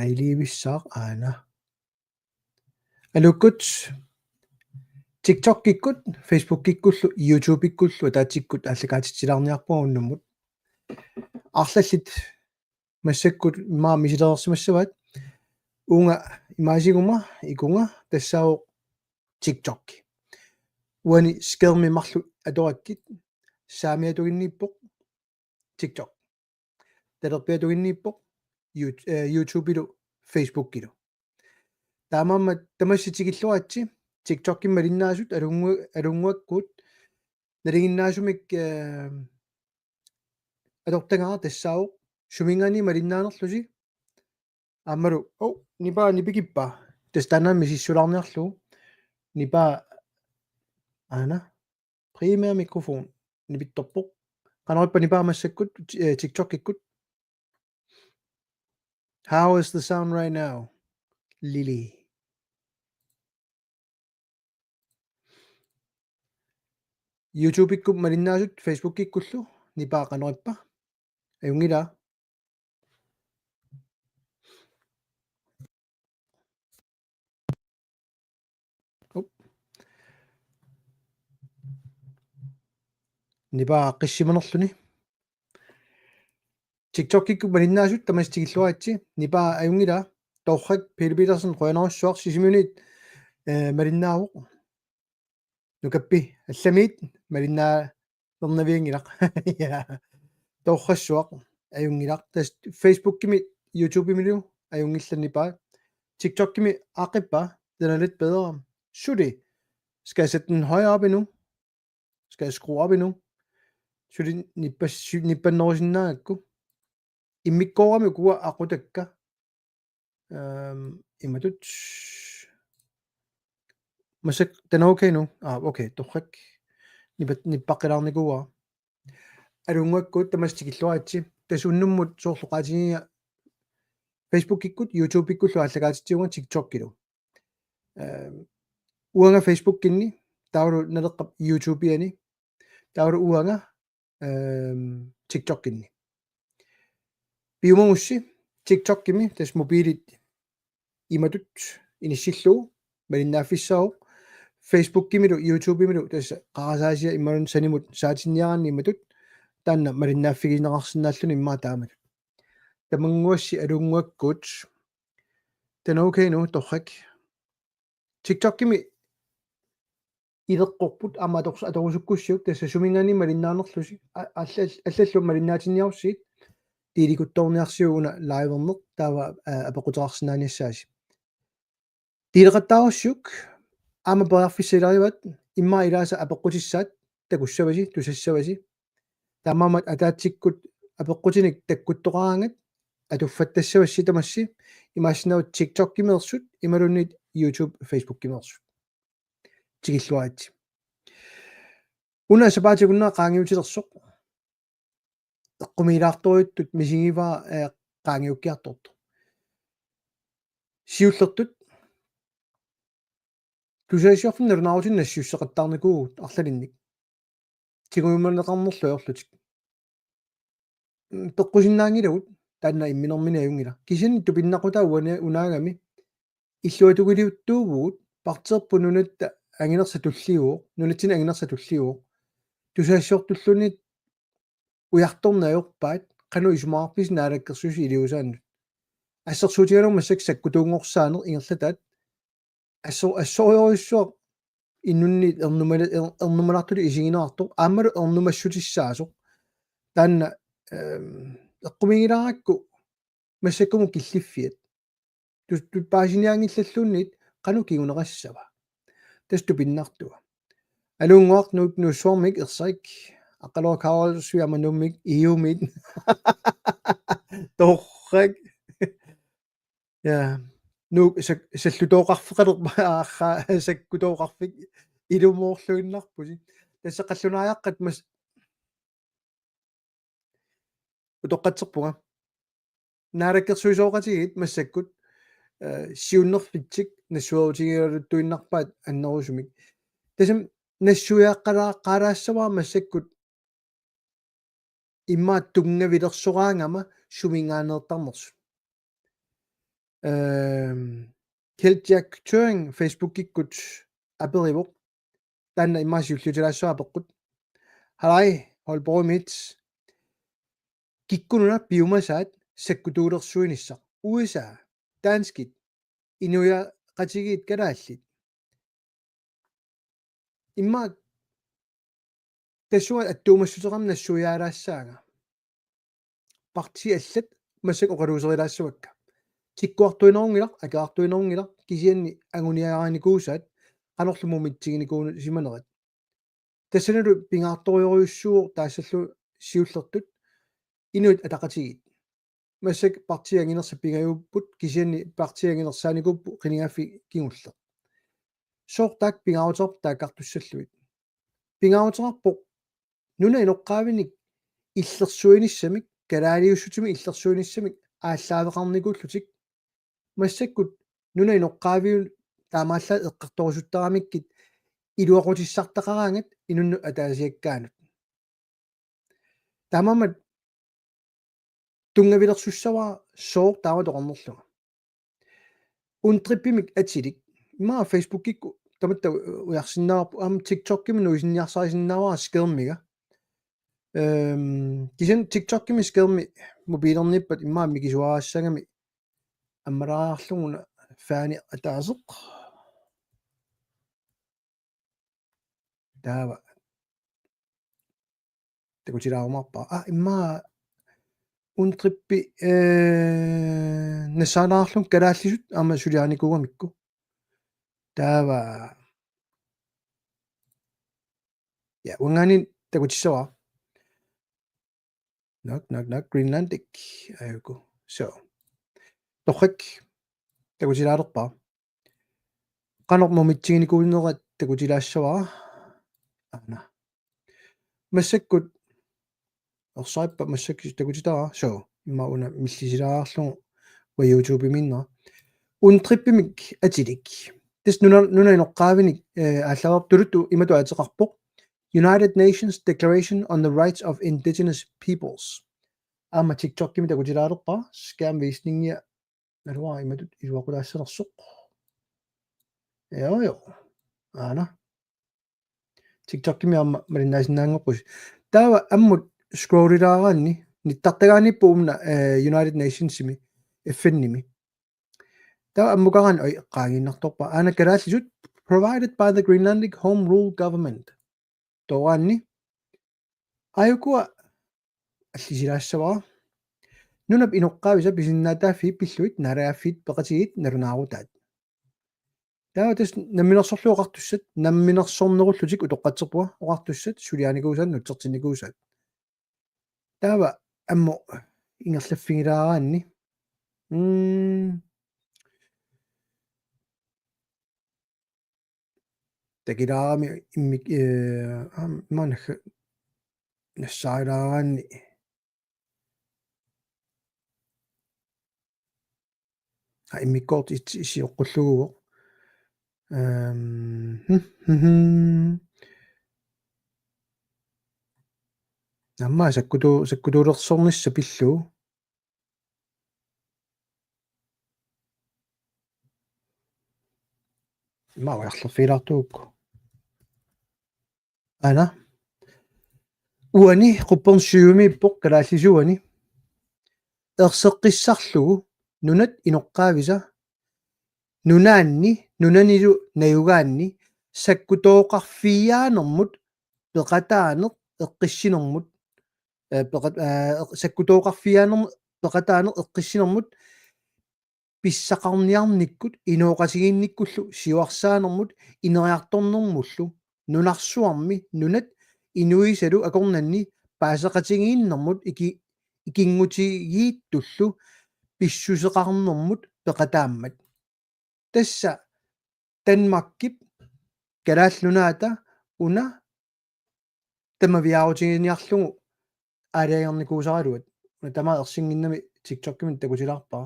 ailiivissaaq aana alukkut TikTok-kikkut Facebook-kikkullu YouTube-ikkullu taatikkut ааллакаатитсилаарниарпугу уннуммут арлаллит массаккут имаа мисилерерсимассават уунга имаасигума икунга тассаавоқ TikTok уани скермимарлу атораккит саамиатугиннииппоқ TikTok талерпиатугиннииппоқ YouTube-илу Facebook-илу таамаамма тамасситигиллуатси TikTok-ким малиннаасут алунгуаккут налигиннаасумик атортангаа тассаавоқ сумингани малиннаанерлуси аммалу нипаа нипикиппа тастанаами сиссулаарниарлу нипаа ана пример микрофон нипитторпоқ канариппа нипаа массаккут TikTok-киккут. How is the sound right now? Lily. YouTube-ikkup malinnaasut Facebook-kikkullu nipaa qanerippa ayungila nipaa qissimanerluni TikTok-kikkup malinnaasut tamastigilluaatsi nipaa ayungila torrak Peter Petersen qoyanarussuar sisimunit malinnaavoq nukappi алламиит малиннаа нернавиангилақ тооррассуақ аюнгилақ тас Facebook-кими YouTube-имилу аюнгилланнипаа TikTok-кими ақиппа den er lidt bedre Sudi skal jeg sætte den højere op endnu skal jeg skrue op endnu Sudi nippannerusinaakku immikkoorami kuwa aqutakka imatut masak den er okay nu okay torrak nippaqilaarnikuwa alunguakkut tamastigilluaatsi tasuunnummut soorluqaatigia Facebook-ikkut YouTube-ikkullu ааллагаатитсиуга TikTok-килу уанга Facebook-кинни таавалу налеққап YouTube-иани таавалу уанга TikTok-кинни биумагусси TikTok-кими тас мобилит иматут иниссиллуу малиннааффиссао Facebook-кимилу YouTube-имилу тас қарасаасиа иммалун санимут саатинниаранни иматут таанна малиннааффигинеқарсинааллуни иммаа таамат тамангуасси алунгуаккут тэн окей ну торрак TikTok-кими илеққорпут аматорс аторусуккуссиук тасса сумингани малиннаанерлуси аллаллу малиннаатинниарсиит тиликутторниарсиугуна лайвернеқ таава апеқутеқарсинааниассааси тилеқаттааруссук ама парфиссилариват имма илааса апеққутиссаат такуссаваси тусассаваси таамаамат атаатсиккут апеққутиник таккуттоқараангат атуффаттассавасси тамасси имаассинавут TikTok-кимерсут ималуннит YouTube Facebook-кимерсут тигиллуаатси уна сапаатигуннаа qaangiutilersoq эққумилаарторуйттут мисигиваа qaangiukkiartortu сиуллертут тусаасиорфун налунаавутин нассиуссеқаттаарникуугут арлалинник тигуйуманеқарнерлу йорлутик пеққусиннаангилагут таанна имминэрмини аюнгила кисини тупиннақута унаагами иллуатугилиуттуувгут партерпу нунатта ангинерса туллиуо нунатсина ангинерса туллиуо тусаассиортуллунит уярторнаёрпаат кану исумаарпис наалаккерсуси илиусааннут ассерсуутигалерма саккутуунгорсаанер ингерлатаат ассориориссуа иннунни эрнумалартули исигинеартоқ ааммалу эрнумассутиссаасоқ таанна эққумигилааракку массаккуму киллиффиат тут паасиниангиллаллуунниит кану кигунерассава тасту пиннартуа алунгоарнут нуссуармик ерсарик ақалоо каалсуиамануммик иумит торрак я ну саллутооқарфеқалерпа аарра саккутооқарфик илумоорлуиннарпуси тассақаллунааяққат мас утоққатсерпуга наалаккерсуисооқатигит массаккут сиуннерфитсик нассуаутигиалуттуиннарпаат аннерусумик тасам нассуяаққалааққалаассаваа массаккут иммаат тунгавилерсораангама сумингаанеэртарнерсу Kjeld Jack Turing Facebook-ikkut aperivuq taanna immaasiullutilaassaapeqqut halai holborumit kikkununa piumasaat sakkutuulersuinissaq USA taanskit inuya qatigiit kalaallit imma тассуа аттуумассутерам нассуяалаассаага парти аллат массак оқалуусерилаассуакка тиккуартуинерунгилар акаартуинерунгилар кисианни агуниарааникуусаат qanorlumu mitsigинikuunu симанерат тассаналу пингаарториориуссуу таассаллу сиуллертут инуит атақатигит массак партиангинерса пингаюуппут кисианни партиангинерсааникуппу қинигааффи кигуллер соортаак пингаарутерп тааккартуссаллуит пингаарутерарпоқ нуна иноққаавиник иллерсуиниссамик калаалиуссутими иллерсуиниссамик ааллаавеқарникууллутик массаккут нуна иноққаавиун таамаалла эққарторисуттарамиккит илуақутиссартақараангат инунну атаасиаккаанут таамамат тунгавилерсуссаваа соор таама тоқарнерлуга унтриппимик атилик имаа фейсбуккикку таматта уярсиннаарпу ам тиктоккими нуисинниарсарисиннааваа скермига кисен тиктоккими скерми мобилерниппат имаа микисуараассагами аммалааарлугуна фаани атаасеқ таава такутилаарумарпа имаа унтриппи нассаанаарлун калааллисут аама сулиааникугамикку таава я унгаанин такутиссава nok Greenlandic ayuku so торхак такутилаалерпа канормумитсигиникууннерат такутилаассаваа ана массаккут орсаиппа массакки такутитаа so иммауна миллисилааарлугу ва YouTube минна унтриппимик атилик тис нуна иноққаавиник ааллавартулуту имату атеқарпоқ United Nations Declaration on the Rights of Indigenous Peoples. Ama TikTok kimi takutilaarerpa skærmvisningia naluaa imatut iluaqulaassерсоq. Jo. Ana. TikTok kimi amma malinnaasinaangoqqus. Taava ammut scrollilaaraanni nittartagaanippu umna United Nations simi FN-nimi. Taava ammukaraan oi qaanginnartorpa ana kalaallisut provided by the Greenlandic Home Rule Government. Toanni ayukua allisilaassawa nunap inoqqaavisa pisinnaataafi pilluit naraaffit peqatigit nalunaarutaat taatas namminersorluoqartussat namminersornerullutik utoqqatserpua oqartussat suliaanikuusaan nutsertinnikuusaat taava ammo ingerlaffigilaaraanni takilaarami immik manakha nassaailaraanni immikkoort isiuqqullugugo намма саккутуулерсорнисса пиллуу имаа уярлерфилаартуукку ана уани quppernssuumiippoq kalaallisuani erseqqissarlugu nunat inoqqaavisa nunanilu nayugaanni sakkutooqarfiaanermut peqataaneq eqqissinermut sakkutooqarfiaanermut peqataaneq eqqissinermut pissaqarniarnikkut inooqasigiinnikkullu siuarsaanermut ineriartornermullu nunarsuarmi nunat inuisalu akornanni paaseqatigiinnermut ikingutigiittullu pissuseqarnermut peqataammat tassa Danmarkip kalaallunaata una tamaviarutiginiarlugu aaliagernikkuusaraluat tama ersinginnami TikTok-kimit takutilaarpaa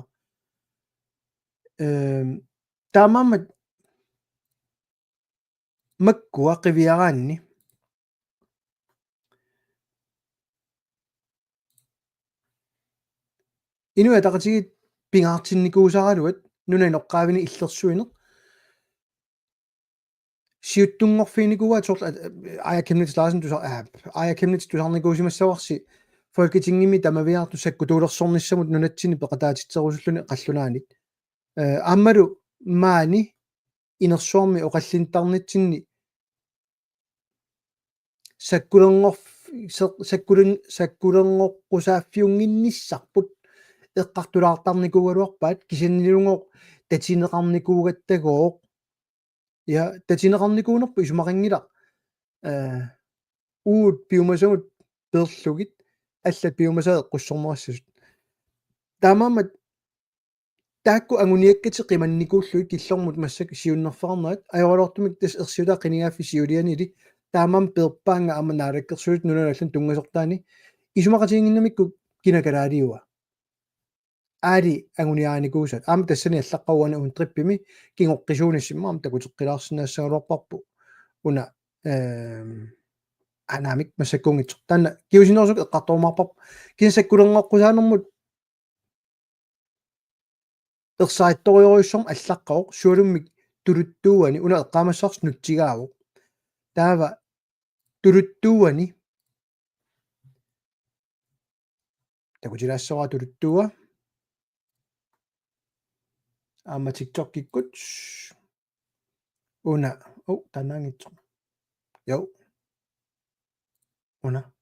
taamammat makkua qiviaraanni inu ataqatigit pingaartinnikuusaraluat нунаиноққаавини иллерсуинеқ сиуттунгорфиникуа торла ая кемнит Larsen тусар ая кемнит тусарникуусимассаварси folketingimi тамавиарту саккутуулерсорниссамут нунатсини пеқатаатитсерусуллуни қаллунаанит ааммалу маани инерсуарми оқаллинтарнитсинни саккуленгоққусааффиунгинниссарпут эққартулаартарникугалуарпаат кисаннилунгоо татинеқарникуугаттагоо я татинеқарникуунерпу исумақингила уут пиумасагут перлугит аллат пиумасаа эққуссормерассасут таамаамат таакку агуниаккати қиманникууллуит киллормут массак сиуннерфарнаат аёралортумик тас ерсиулаа қинигааффи сиулианили таамаам перпаанга аманаалаккерсуит нуналаллун тунгасортаани исумақатиингиннамикку кинакалаалиуа аали агуниааникуусат аама тассани аллаққауана ун триппими кингоққисуунissиммаам такутеққилаарсинаассагалуарпарпу уна анаамик массаккунгитсо таана киусинерсук эққартормаарпарп кинсаккуленгоққусаанермут ерсаатториориуссорм аллаққаоқ суалуммик тулуттууани уна эққаамассарс нутсигаавоқ таава тулуттууани такутилаассораа тулуттууа аама TikTok киккут уна танаангитсо яу уна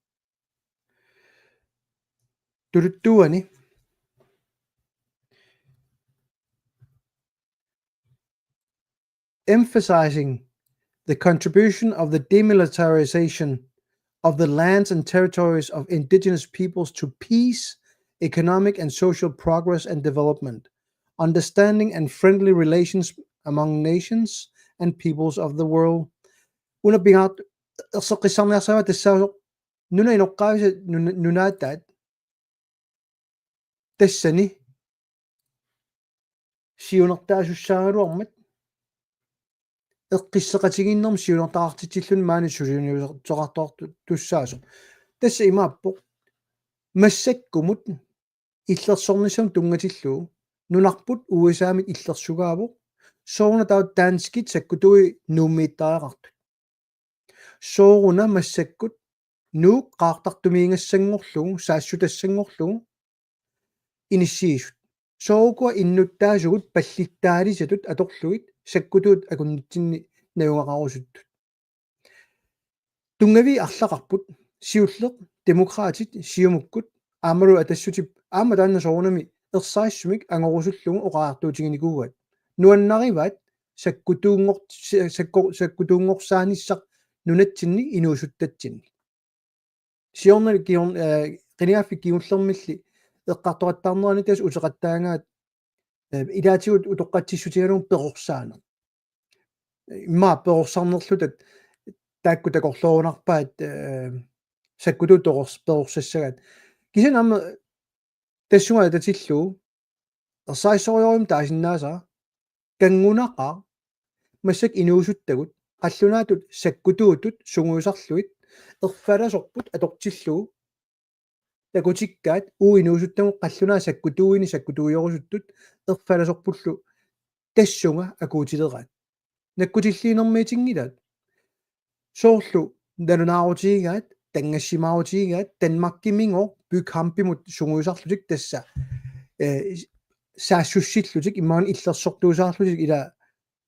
тулуттууани emphasizing the contribution of the demilitarization of the lands and territories of indigenous peoples to peace, economic and social progress and development, understanding and friendly relations among nations and peoples of the world. Una bingat erseqissarniarsaava tassaasoq nuna inoqqaavisa nunaataat tassani siunertaasussaaгаluarmat эққиссеқатигиннэрм сиунертаартитсиллун маани сулиуниусоқартоорту туссаасо тасса имааппоқ массаккумут иллерсорнissam тунгатиллуу нунарпут USA-мит иллерсугаавоқ соорна таа данскит саккутуи нууммииттариақартут сооруна массаккут нуу qaartartumiingassangorlugu saassutassangorlugu иниссиисут соокуа иннуттаасугут паллиттаалисатут аторлугит саккутуут акуннитсинни наугақарусуттут тунгави арлақарпут сиуллеқ демократит сиумуккут аамалу атассутип аама таанна соорнами ерсаассумик ангорусуллугу оқаартуутигиникуугат нуаннариваат саккутуунгорсааниссақ нунатсинни инуусуттатсинни сиорнали киорн қиниаффи киуллермилли эққартуаттаарнерани тас утеқаттаангаат илаатигут утоққатсиссутигалуун перорсаана имма перорсарнерлутат таакку такорлоорунарпаат саккутуу перорсассагат кисанама тассунга татиллуу ерсаассориорим таасиннааса кангунаqa массак инуусуттагут қаллунаатут саккутуутут сунгуусарлуит ерфаласорпут атортиллуу такутиккаат уинуусуттаму қаллунаа саккутууини саккутуйорусуттут ерфаласорпуллу тассунга акуутилераат наккутиллиинэрмиитингилаат соорлу данунаарутигигаат тангассимаарутигигаат танмаккимингор бюкампимут сунгуусарлутик тасса саассуссиллутик иммаан иллерсортуусаарлутик ила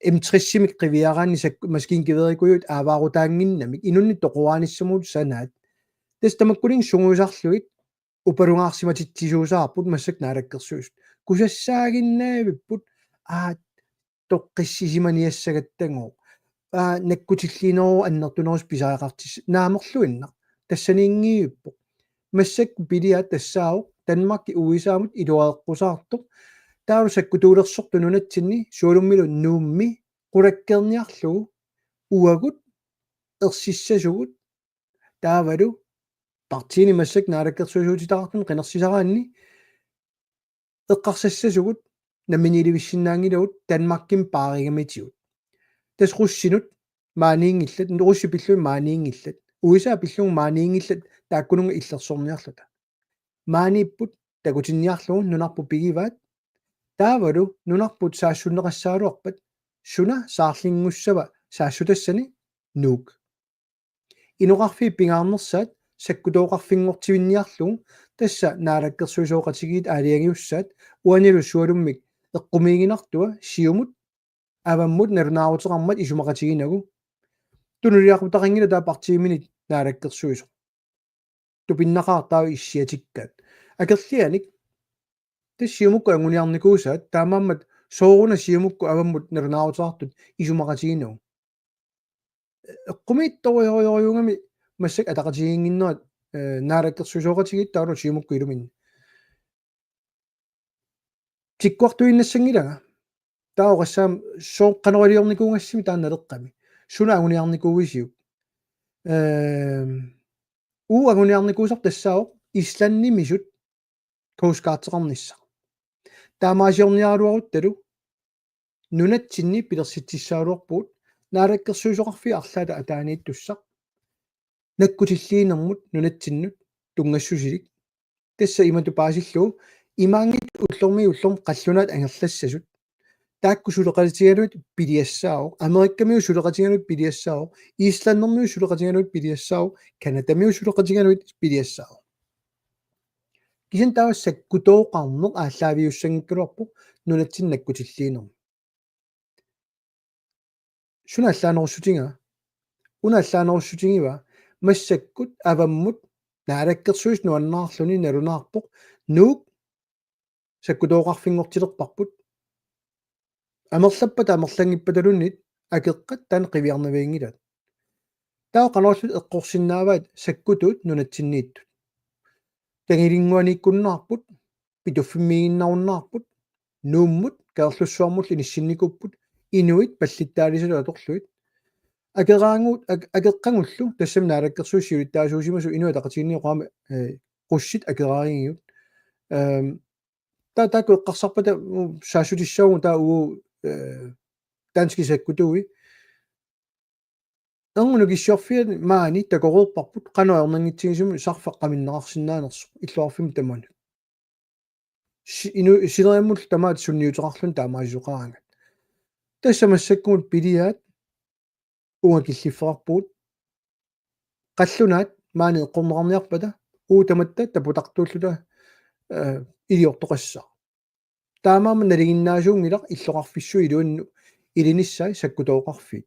M60-мик qivиараани сакку маскингиверикуйут ааваарутаангиннамик инунни тоқуааниссамут санаат тас тамаккулин сунгуусарлуит упалунгаарсиматитсисуусаарпут массак наалаккерсуусут кусассаагиннаавиппут тоққиссисиманиассагаттангоо наккутиллинеру аннертунерус писаақартис наамерлуинна тассаниингииппо массак пилиа тассаау танмакки уисаамут илуаеққусаартоқ таалу саккутуулерсорту нунатсинни суалуммилу нуумми qulakkerniarlugu uagut ersiссасугут таавалу партини массак наалаккерсуусуутитаартун qenersisaraanni эққарсассасугут намминилivissиннаангилугут танмакким пааригамитигут тас руссинут maaниингиллат русси пиллуи maaниингиллат уиса пиллугу maaниингиллат тааккунунга иллерсорниарлута мааниппут такутинниарлугу нунарпу пигиваат таавалу нунарпут саассуннеқассаалуарпат суна саарлингуссава саассутассани нуук инуқарфи пингаарнерсаат саккутооқарфингортивинниарлугу тасса наалаккерсуисооқатигиит аалиагиуссаат уанилу суалуммик эққумиигинартуа сиумут аваммут налунаарутеқармат исумақатигинагу тунулиақутақангила таа партииминит наалаккерсуисо тупиннақар таа иссиатиккаат акерлианик тассиумукку ангуниарникуусаат таамааммат сооруна сиумукку аваммут налунаарутеқартут исумақатигинагу эққумиитториориориунгами массак атақатигингиннерат наалаккерсуисооқатигиит таалу сиумукку илумин тиккуартуиннассангилага таоқассаам соо канорилиорникуугассими таанналеққами суна агуниарникууисиук уу агуниарникуусар тассаоқ исланнимисут коускаартеқарнисса таамаасиорниаруарутталу нунатсинни пилерситсissaaluarpuut наалаккерсуисоқарфи арлаата атаанииттуссақ наккутиллиинермут нунатсиннут тунгассусилик тасса имату паасиллуу имаангит уллормиуллорм қаллунаат ангерлассасут таакку сулеқалитигалуит пилиассао америккамиу сулеқатигалуит пилиассао исланднэрмиу сулеқатигалуит пилиассао канадамиу сулеқатигалуит пилиассао кисен таавассак кутооқарнеқ ааллаавиуссангиккулуарпу нунатсин наккутиллиинерм суна аллаанеруссутинга уна аллаанеруссутингива массаккут аваммут наалаккерсуис нуаннаарлуни налунаарпоқ нуук саккутооқарфингортилерпарпут амерлаппата амерлангиппаталуннит акеққат таана қивиарнавиингилат таа канааллут эққорсиннааваат саккутут нунатсиннииттут тагилингуаниккуннаарпут питуффиммигиннаруннаарпут нууммут каерлуссуармул иниссинникуппут инуит паллиттаалисалу аторлуит акераангут акеққангуллу тассам наалаккерсуис сиулиттаасуусимасу инуа тақатигинниоқаама qussит акераарингиут таку эққарсарпата саасутиссаагу таа уу дански саккутуи ангуну киссиорфиат маани такорерпарпут кануарнангитсигисуму сарфаққаминнеқарсинаанерсу иллуарфим таману ину синериаммул тамаат сунниутеқарлун таамаасуқараангат тассамассаккумут пилиаат унга киллиффеқарпуут қаллунаат маани эққорнеқарниарпата уу таматта тапутартууллута илиортоқассаа таамаама налигиннаасуунгилақ иллоқарфиссу илуанну илиниссай саккутооқарфит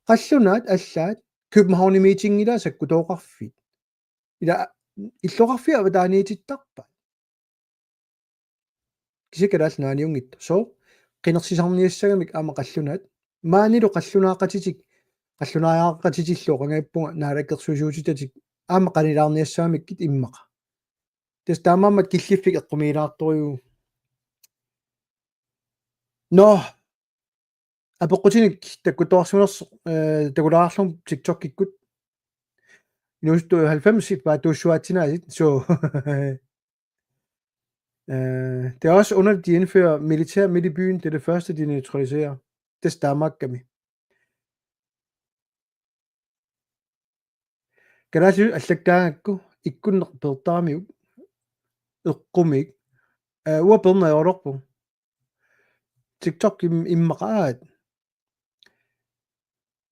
қаллунаат аллаат København митингила саккутооқарфит ила иллоқарфиа аватааниититтарпа кисикалаал нааниунгитта соо қинерсисарниассагамик аама қаллунаат маанилу қаллунаақатитик қаллунааақатитиллоо қангаиппунга наалаккерсуисуутитатик аама қалилаарниассаамиккит иммақа тас таамаамат киллиффик эққумиилаарториу но апоқутиник таккутуарсунерс такулаарлум TikTok киккут инусту 90 паатуссуатсинаасит så det er også underligt, de indfører militær midt i byen. Det er det første, de neutraliserer. Det stammer kami. Kanasi allakkaangakku ikkunnerpertaamiu eqqumik uaperna yororpu TikTok immaqaat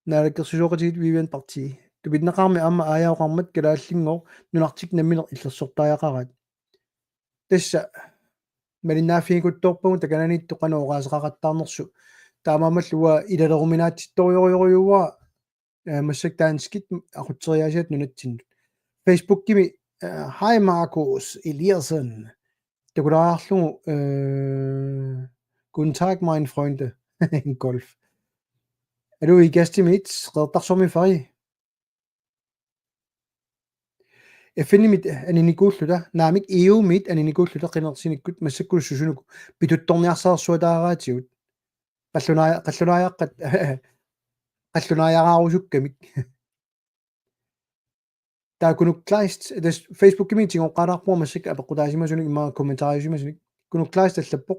naalakkersusoqatigit Vivian Party tupinneqarmi aama aajaoqarmat kalaallinngor nunartik namminer illersortaajaqarat tassa малиннааффигутторпагу такананитто канаоqaасеqaqattaarnersu таамаамаллуа илалеруminaatittorioriuа массактаанскит aqutseriaasiat nunatsinnu Facebook-кими hi Markus Eliasen takulaarlugu guten Tag meine Freunde in Golf er du i gastimit qeertarsormi fari эффиннимит анинникууллута наамик иумит анинникууллута qinерсиниккут массаккулуссусунуку питутторниарсаарсуатаараатигут qallunaaqat qallunaajaraarusukkamik таакунуклаист дас Facebook кимитинг оққалаарпуа массак апеққутаасимасуник имаа комментариусимасуник кунуклаист аллаппоқ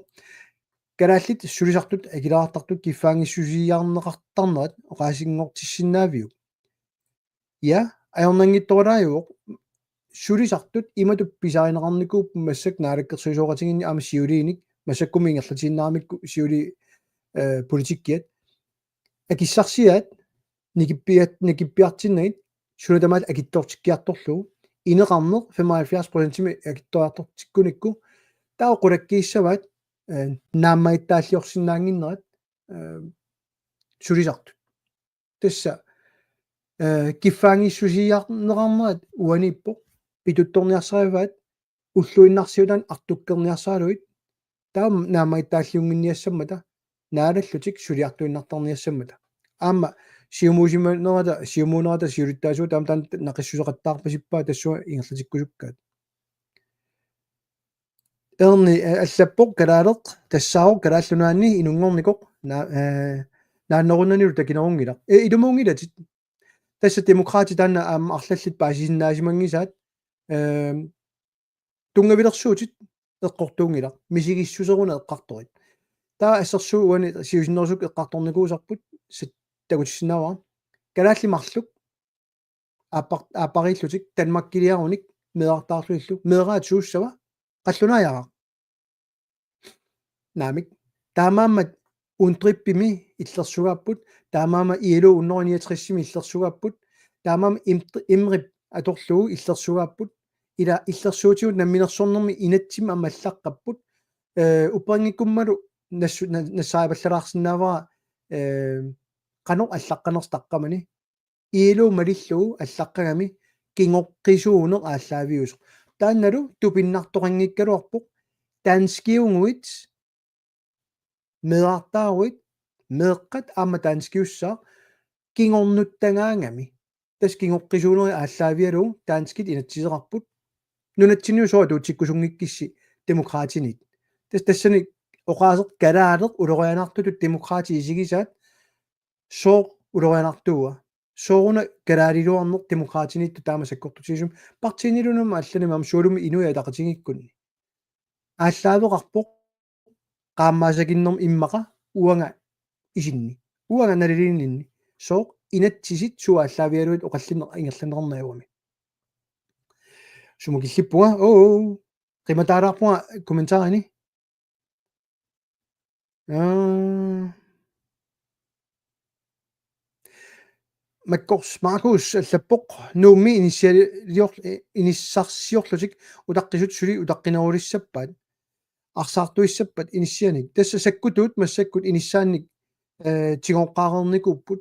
канааллит сулисартут акилаартартут киффаангиссусиаарнеқартарнерат оқаасингортиссиннаавиу я аёрнангитторалааюоқ сулисартут имату писаринеқарникууп массак наалаккерсуисооқатигинни аама сиулииник масаккуми ингерлатииннарамикку сиули политиккиат акиссарсиаат никиппиартиннагит сунатамаат акиттортиккиарторлугу инеқарнеқ 75%-ми акитториартортиккуникку таа қулаккииссаваат нааммаиттааллиорсинаангиннерат сулисартут тасса киффаангиссусиарнеқарнерат уаниппо питутторниарсариваат уллуиннарсиулаан артуккерниарсаалуит таа нааммаиттааллиунгинниассаммата наалаллутик сулиартуиннартарниассаммата аама сиумуусиманерата сиулиттаасуу таам таан нақиссусеқаттаарпасиппаа тассуа ингерлатиккусуккаат эрни аллаппоқ калаалеқ тассааро калааллунаанни инунгорникоқ нааннеруннанилу такинерунгила илумуунгилатит тасса демократи таана аама арлаллит паасисиннаасимангисаат тунгавилерсуутит эққортуунгила мисигиссусеруна эққарторит таа ассерсуу уани сиусиннерсук эққарторникуусарпут тагутиссинаваа калааллимарлук аапариллутик танмаккилиаруник медартаарлуиллу медераат сууссава қаллунаяра наамик таамааммат унтриппими иллерсугааппут таамаама иелу уннорниатриссими иллерсугааппут таамаама имрип аторлугу иллерсугааппут ила иллерсуутигут намминерсорнерми инатсим амаллаққаппут уппангиккуммалу нассааваллалаарсинаавара qanu allaqanerstaqamani iilu malillugu allaqagami kingoqqisuuneq ааllaавиус таанналу тупиннартоқангиккалуарпоқ таанскиунгуит медартааруит меэққат аама таанскиуссаа кингорнуттагаангами тас кингоққисуунери ааllaавиалу таанскит инатсисеқарпут нунатсиниу соо туутиккусунгиккисси демократинит тассани оқаасеқ калаалеқ улорианартутут демократи исигисаат соо улорианартууа сооруна калаалилуарнеқ демократинитту таама саккортутигисум партинилунума алланимам суулуми инуя тақатингиккунни ааллаавеқарпоқ qaammaasakиннерм иммақа уанга исинни уанга налилиннинни соо инатсисит суа аллаавиалуит оқаллинне ингерланернаюами сумукиллиппуга қиматаалаарпуга комментарини Makkors Markus allappoq nuummi inissarsiorlutik utaqqisut suli utaqqinerulissappaat arsaartuissappat inissianik tassa sakkutut massakkut inissaannik tigoqqaareernikuupput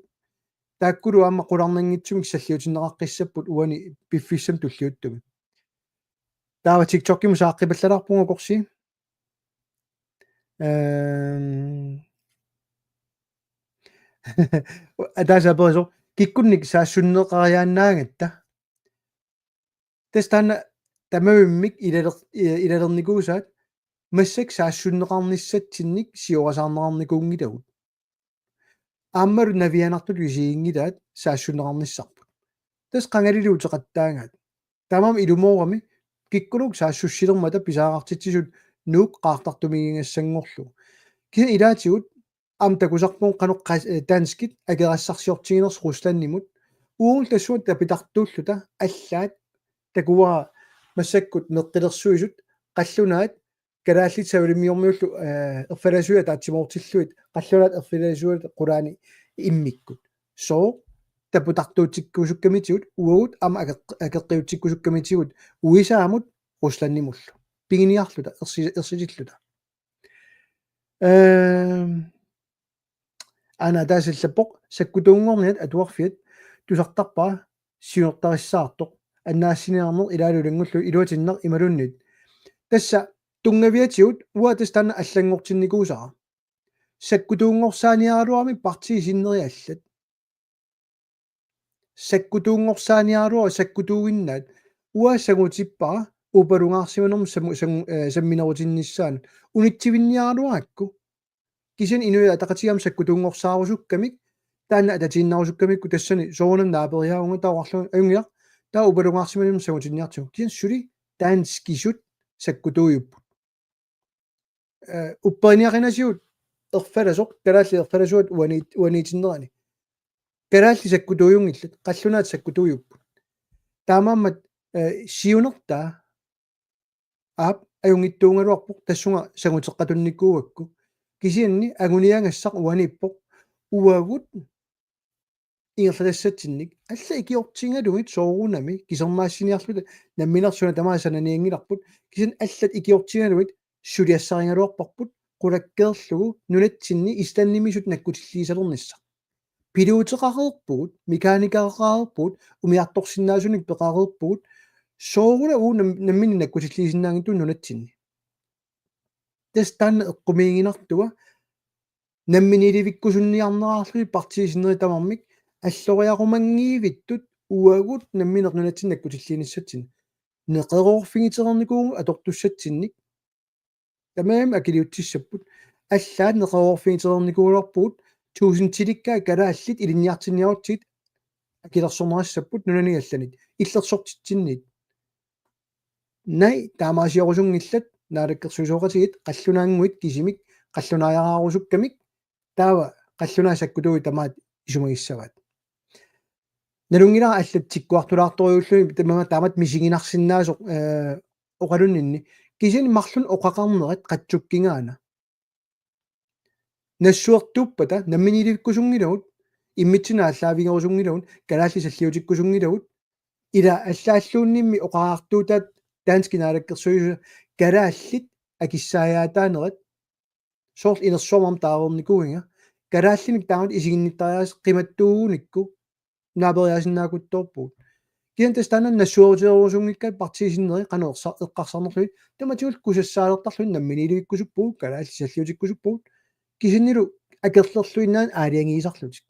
taakkulu aamma qularnanngitsumik salliutinneqaqqissapput uani piffissam tulliuttumi taava TikTokkimu saaqqipallalаарpunga korsi атаасаперисо киккунник саассуннеқариааннаагатта тастана тамавиммик илалерникуусаат массак саассуннеқарниссатсинник сиорасаарнеқарникуунгилагут ааммалу навианартут висиингилаат саассуннеқарниссарпут тас қангалилуутеқаттаангаат тамам илумоорами киккулук саассуссилермата писаарартитсисут нуук qaartartumigингассангорлу кин илаатигут ам такусарпун каноқ таанскит агерассарсиортигинерс русланнимут уул тассуат тапитартууллута аллаат такуа массаккут меққилерсуисут қаллунаат калааллит савлимиормиуллу ерфаласуя таатсимоортиллуит қаллунаат ерфаласуат қулаани иммиккут соо тапутартуутиккусуккамитигут уагут ама акеққиутиккусуккамитигут уисаамут русланнимуллу пигиниарлута ерсилиллута ана таасиллаппоқ саккутуунгорниат атуарфиат тусартарпаа сиунертариссаартоқ аннаассиниарнер илаалулангуллу илуатиннер ималуннит тасса тунгавиатиут уатастана аллангортинникуусара саккутуунгорсааниаралуарми партии синнериаллат саккутуунгорсааниаралуар саккутуугиннаат уаасагутиппара упалунгаарсиманерм самминерутинниссаан унитсивинниаралуаакку кисен инуя атақатигам саккутуунгорсаарусуккамик таана ататииннарусуккамикку тассани соонам наапериаунга тааварлу аюнгиа таа упалунгаарсиманерм сагутинниарту кисен сули таанскисут саккутууйуппут уппаниаринасиут ерфаласоқ калаалли ерфаласуат уаниитиннерани калаалли саккутууйунгиллат қаллунаат саккутууйуппут таамааммат сиунертаа аап ajungittuungaluarpoq tassunga sagutеққатунникуугакку кисианни агуниангассақ уаниппоқ уагут ингерлассатсинник алла икиортингалугит соорунами кисермаассиниарлута намминерсуна тамаасананиангиларпут кисин аллат икиортингалугит сулиассарингалуарпарпут qulakkeerlugu nunatsinni istannimisut nakkutillиисалернisса пилуутеқареерпугут меканикареқареерпугут умиарторсиннаасуник пеқареерпугут соорула уу наммини наккутиллиисиннаангиту нунатсинни тестаанна эққумиигинартуга намминиливиккусунниарнераарлуи партиисиннери тамармик аллориарумангиивиттут уагут намминер нунатсин наккутиллииниссатсин неқероорфигитерерникуу атортуссатсинник тамаам акилиутсиссаппут аллаат неқероорфигитерерникууларпугут туусинтиликкаа калааллит илинниартинниарутсит акилерсорнерассаппут нунанигалланит иллерсортитсиннит най таамаасиорусунгиллат наалаккерсуисоқатигит қаллунаангуит кисимик қаллунааяраарусуккамик таава қаллунаасаккутуи тамаат исумагиссават налунгилара аллат тиккуартулаарториуллуни тамама таамат мисигинарсиннаасоқ оқалуннинни кисини марлун оқақарнерат қатсуккингаана нассуартуппата намминиликкусунгилавут иммитсина аллаавигерусунгилавут калаалли саллиутиккусунгилавут ила аллааллууннимми оқараартуутаат таански наалаккерсуису калааллит акиссааяатаанерат сорт инерсуамам таарерникуинга калааллиник таамат исигинниттариас қиматтуугуникку наапериасиннаакутторпуут киантас танан нассуорутиерусунгиккат партиисиннери канеерсар эққарсарнерлуит таматигул кусассаалертарлун намминиликкусуппуут калаалли саллиутиккусуппуут кисиннилу акерлерлуиннаан аалиангиисарлутик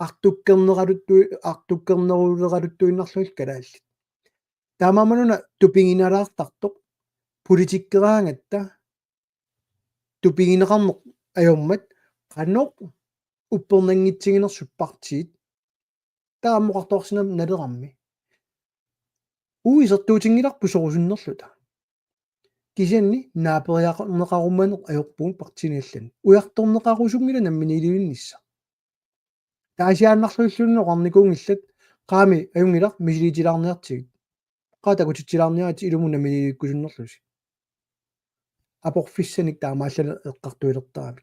артуккернерулералуттуиннарлуил калаалли таамаамануна тупингиналаартартоқ политиккераангатта тупингинеқарнеқ ajormat qannoq uppernaangitsinginersuppартиит тааммоқарторсинам налерамми уисертуутингиларпу сорусуннерлута кисианни наапериақарнеқаруманеқ ajorpuun партиниаллани уярторнеқарусунгила намминилиуннисса таасиааннарлуиллунно qarnikuungillat qaami ajungilaq мисилитилаарниартигит qaatакутитсилаарниарати илуму намминиликкусуннерлуси апорфиссаник таамааллана эққартуилертарами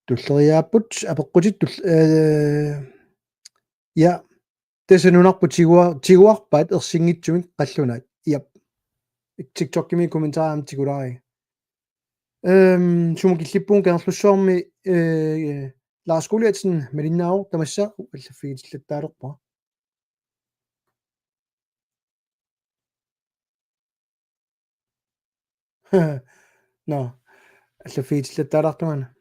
туллериааппут апеққутит я тэсэнунарпу тигуарпаат ерсингитсумик қаллунаат иап TikTok-кими комментааram тигулари сумукиллиппуун канерлуссуарми Lars Goliatsen малиннаавор тамасса аллаффигитиллаттаалерпа no аллаффигитиллаттаалартумана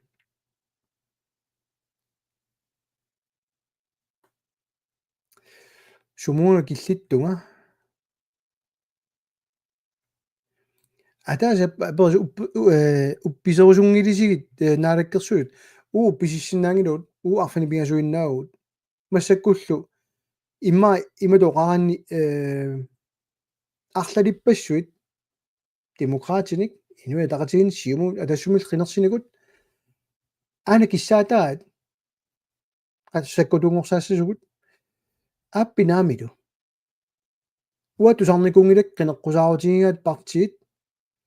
сумууна киллиттунга атааса упписерусунгилисигит наалаккерсуит писиссинаангилуут арфанипингасуиннаагут массаккуллу иматоқаранни арлалиппассуит демократиник инуя тақатигин сиуму атассумил қинерсиникут аана киссаатаат ассаккутунгорсаассасугут аппинаамилу уатусарникунгилак қинеққусаарутигигаат партиит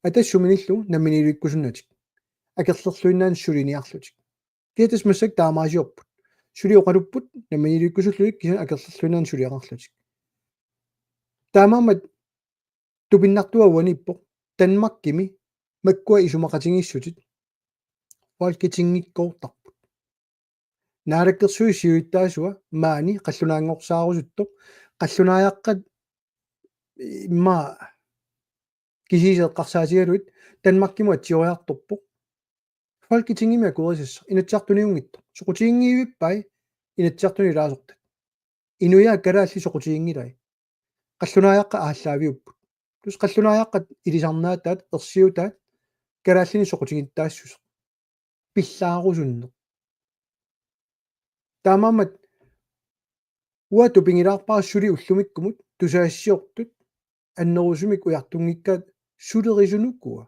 атассуминиллу намминиликкусуннатик акерлерлуиннаан сулиниарлутик киатас массак таамаасиорпут сулиоқалуппут намминиликкусуллуик кисан акерлерлуиннаан сулиақарлутик таамаамат тупиннартуауаниппоқ танмаккими маккуа исумақатингиссутит валкетингиккоортарпут наалаккерсуи сиуиттаасуа маани қаллунаангорсаарусуттоқ қаллунааяққат имма кисисеэққарсаатигалуит танмаккиму атсиориарторпоқ валкетингими акуерисасса инатсартуниунгитто соқутиингиивиппай инатсартуни лаасортат инуяа калаалли соқутиингилай қаллунааяққа ааллаавиуппут тус қаллунааяққат илисарнаатаат ерсиутаат калааллини соқутигиттаассус пиллаарусунне таамаамат уату пингилаарпаассули уллумиккумут тусаассиортут аннерусумик уяртунгиккаат сулерисунуккуа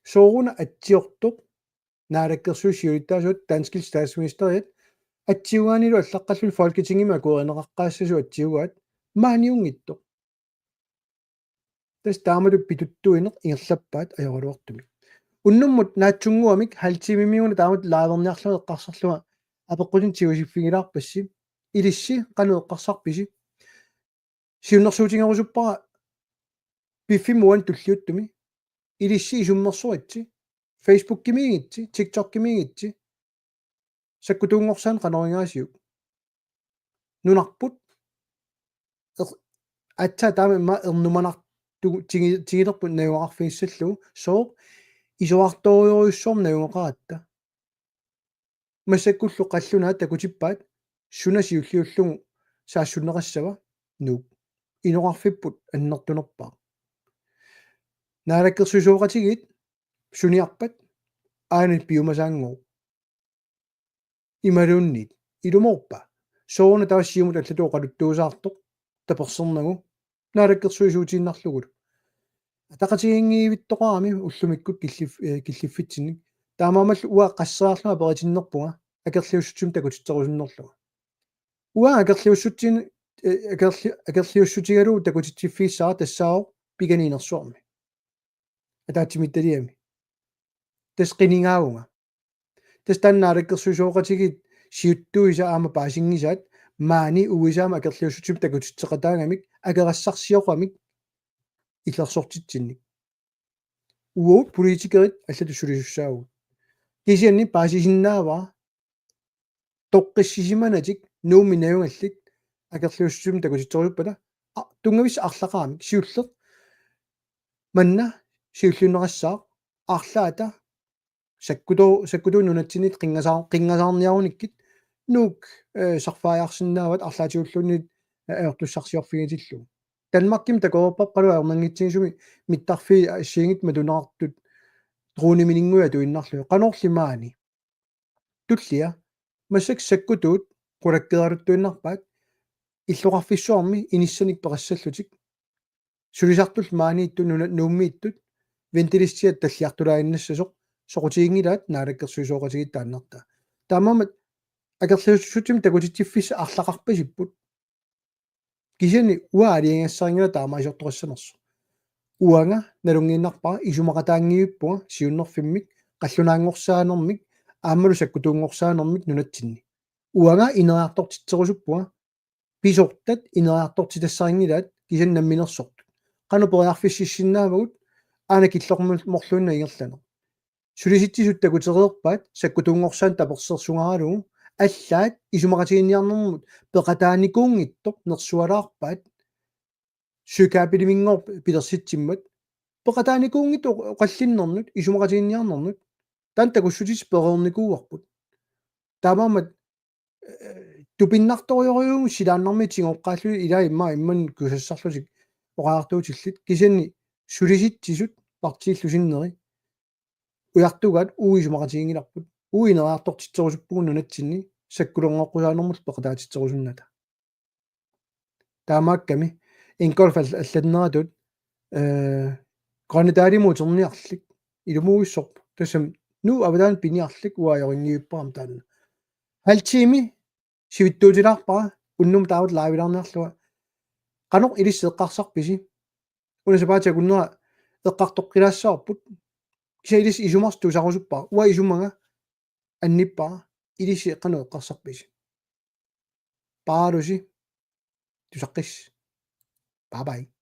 сооруна атсиортоқ наалаккерсуусиуиттаасуут данскил статсministeriet атсиугаанилу аллаққаллуни folketingiма куеринеқаққаассасу атсиугаат маниунгитто тас таамалу питуттуинеқ ингерлаппаат ажоралуартумик уннуммут наатсунгуамик халтимимиуна таамат лааверниарлу эққарсарлуга апеққусин тигусиффигилаарпасси илисси қану эққарсарписи сиуннэрсуутингерусуппара пиффимуан туллиуттуми илисси исуммерсуатси Facebook кимигитси TikTok кимигитси саккутуунгорсаан канорингаасиук нунарпут атта таама ма эрнуманар тигилерпут наюақарфииссаллу соо исоарториориуссорм наюоқаратта массаккуллу қаллунаа такутиппаат сунасиуллиуллугу саассуннеқассава нук иноқарфиппут аннертунерпаа наалаккерсусуоқатигит суниарпат аанит биумасаангоо ималууннит илуморпа соона тавассиумут аллатуоқалуттуусаартоқ таперсернагу наалаккерсуисуутииннарлугут атақатигингиивиттоқарами уллумиккут киллиффитсинник таамаамаллу уа qasseraarluma перитиннерпунга акерлиуссутсум такутитсерусуннерлуга уа акерлиуссутсин акерлиуссутигалуу такутитсиффииссаа тассао пиганинерсуарми атаатимитталиами тас qiningaagunga тас таннаалаккерсуисуоқатигит сиуттуиса аама паасингисаат маани уисаама акерлиуссутсум такутитсеқатаагамик акерассарсиоқамик иллерсортитсинник уут политикерит аллату сулисуссаагу кисианни паасисиннаава тоққиссисиманатик нууминаюнгаллит акерлиуссутсум такутитсеруппата тунгавис арлақаамик сиуллер манна сиуллунерассаа арлаата саккутуу нунатсинит қингасаарниаруниккит нук сарфааяарсинаават арлаатиуллунит аёртуссарсиорфигитиллу Danmarkim такоорпаппалу аернангитсигисуми миттарфи ассиингит матунеартут труунiminiнгуя туиннарлу каноорлимаани туллиа массак саккутуут qulakkeeraluttuinnarpaat иллоqarfissuarmi inissanik peqassallуtik сулисартул маани итту нууммииттут вентилиссиат таллиартулаагиннассасоq соqutigingilaat наалаккерсуисооqatigit тааннарта таамамат акерлиуссутим такутитсиффисса арлақарпасиппут кисиани уаалиангассарингала таамаисортоқассанерсу уанга налунгииннарпара исумақатаангиуппуга сиуннерфиммик қаллунаангорсаанермик аамалу саккутуунгорсаанермик нунатсинни уанга инериартортитсерусуппуга писортат инериартортитассарингилаат кисиан намминерсорту қану периарфиссиссиннаавагут аана киллорморлуунна игерлана сулиситсисут такутереерпаат саккутуунгорсаан таперсерсунгаалугу аллаат исумақатигинниарнэрмут пеқатааникуунгиттоқ нерсуалаарпаат сукаапилимингор пилерситсиммат пеқатааникуунгитто қаллиннернут исумақатигинниарнернут таан такуссутис переерникууарпут таамаамат тупиннарториориугу силааннарми тигоққааллу илаа имман кусассарлутик оқаартуутиллит кисианни сулиситсисут партииллусиннери уяртугаат уисумақатигингиларпут уинераартортитсерусуппугу нунатсинни саккулонгоққусаанермут пеқатаатитсерусунната таамаакками инколф аллатнератут гранатаалимутерниарлик илумууиссорп тассам ну авадаан пиниарлик уаажорингиуппарам таанна халтими сивиттуутилаарпара уннум таават лаавилаарнерлуга канеқ илиссеэққарсарписи унасапаатиа куннера эққартоққилаассаарпут кисаилис исумарс тусарусуппара уа исумага анниппара илиси эққану эққарсарписи пааруси тусаққис бай бай